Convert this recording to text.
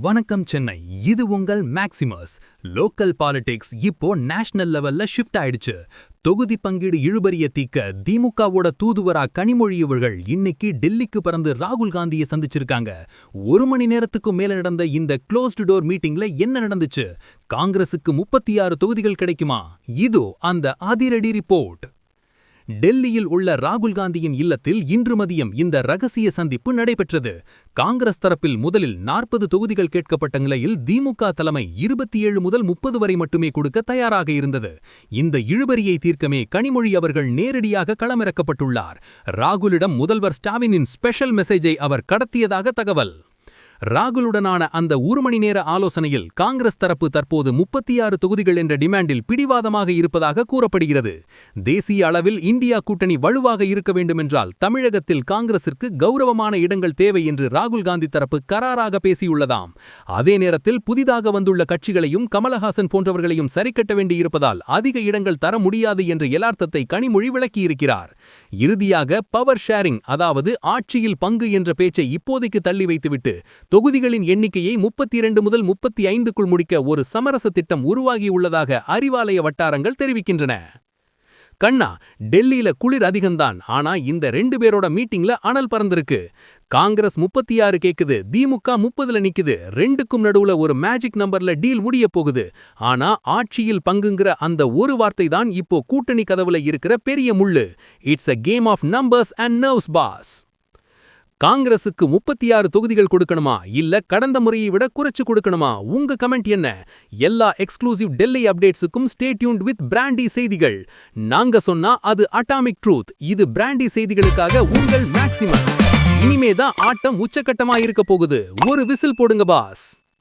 வணக்கம் சென்னை, இது உங்கள் மேக்சிமஸ். லோக்கல் பாலிடிக்ஸ் இப்போ நேஷனல் லெவல்ல ஷிஃப்ட் ஆயிடுச்சு. தொகுதி பங்கீடு இழுபறிய தீக்க திமுகவோட தூதுவரா கனிமொழி இவர்கள் இன்னைக்கு டெல்லிக்கு பறந்து ராகுல் காந்தியை சந்திச்சிருக்காங்க. 1 மணி நேரத்துக்கு மேல நடந்த இந்த க்ளோஸ்டு டோர் மீட்டிங்ல என்ன நடந்துச்சு? காங்கிரசுக்கு 36 தொகுதிகள் கிடைக்குமா? இதோ அந்த அதிரடி ரிப்போர்ட். டெல்லியில் உள்ள ராகுல் காந்தியின் இல்லத்தில் இன்று மதியம் இந்த ரகசிய சந்திப்பு நடைபெற்றது. காங்கிரஸ் தரப்பில் முதலில் 40 தொகுதிகள் கேட்கப்பட்ட நிலையில் திமுக தலைமை 27 முதல் 30 வரை மட்டுமே கொடுக்க தயாராக இருந்தது. இந்த இழுபறியை தீர்க்கமே கனிமொழி அவர்கள் நேரடியாக களமிறக்கப்பட்டுள்ளார். ராகுலிடம் முதல்வர் ஸ்டாலினின் ஸ்பெஷல் மெசேஜை அவர் கடத்தியதாக தகவல். ராகுலுடனான அந்த 1 மணி நேர ஆலோசனையில் காங்கிரஸ் தரப்பு தற்போது 36 தொகுதிகள் என்ற டிமாண்டில் பிடிவாதமாக இருப்பதாக கூறப்படுகிறது. தேசிய அளவில் இந்தியா கூட்டணி வலுவாக இருக்க வேண்டுமென்றால் தமிழகத்தில் காங்கிரசிற்கு கௌரவமான இடங்கள் தேவை என்று ராகுல் காந்தி தரப்பு கராராக பேசியுள்ளதாம். அதே நேரத்தில் புதிதாக வந்துள்ள கட்சிகளையும் கமலஹாசன் போன்றவர்களையும் சரிக்கட்ட வேண்டியிருப்பதால் அதிக இடங்கள் தர முடியாது என்ற யதார்த்தத்தை கனிமொழி விளக்கியிருக்கிறார். இறுதியாக பவர் ஷேரிங், அதாவது ஆட்சியில் பங்கு என்ற பேச்சை இப்போதைக்கு தள்ளி வைத்துவிட்டு தொகுதிகளின் எண்ணிக்கையை 32 முதல் 35க்குள் முடிக்க ஒரு சமரச திட்டம் உருவாகியுள்ளதாக அறிவாலய வட்டாரங்கள் தெரிவிக்கின்றன. கண்ணா, டெல்லியில குளிர் அதிகம்தான், ஆனா இந்த 2 பேரோட மீட்டிங்ல அனல் பறந்திருக்கு. காங்கிரஸ் 36 கேக்குது, திமுக 30ல நிக்குது. 2க்கும் நடுவுல ஒரு மேஜிக் நம்பர்ல டீல் முடிய போகுது. ஆனா ஆட்சியில் பங்குங்கிற அந்த ஒரு வார்த்தை தான் இப்போ கூட்டணி கதவுல இருக்கிற பெரிய முள்ளு. It's a game of numbers and nerves boss. காங்கிரசுக்கு 36 தொகுதிகள் கொடுக்கணுமா, இல்ல கடந்த முறையை விட குறைச்சு கொடுக்கணுமா? உங்க கமெண்ட் என்ன? எல்லா எக்ஸ்க்ளூசிவ் டெல்லி அப்டேட்ஸுக்கும் ஸ்டே டியூன்ட் வித் பிராண்டி செய்திகள். நாங்க சொன்னா அது அட்டாமிக் ட்ரூத். இது பிராண்டி செய்திகளுக்காக உங்கள் மேக்சிமம். இனிமேதான் ஆட்டம் உச்சக்கட்டமா இருக்க போகுது. ஒரு விசில் போடுங்க பாஸ்.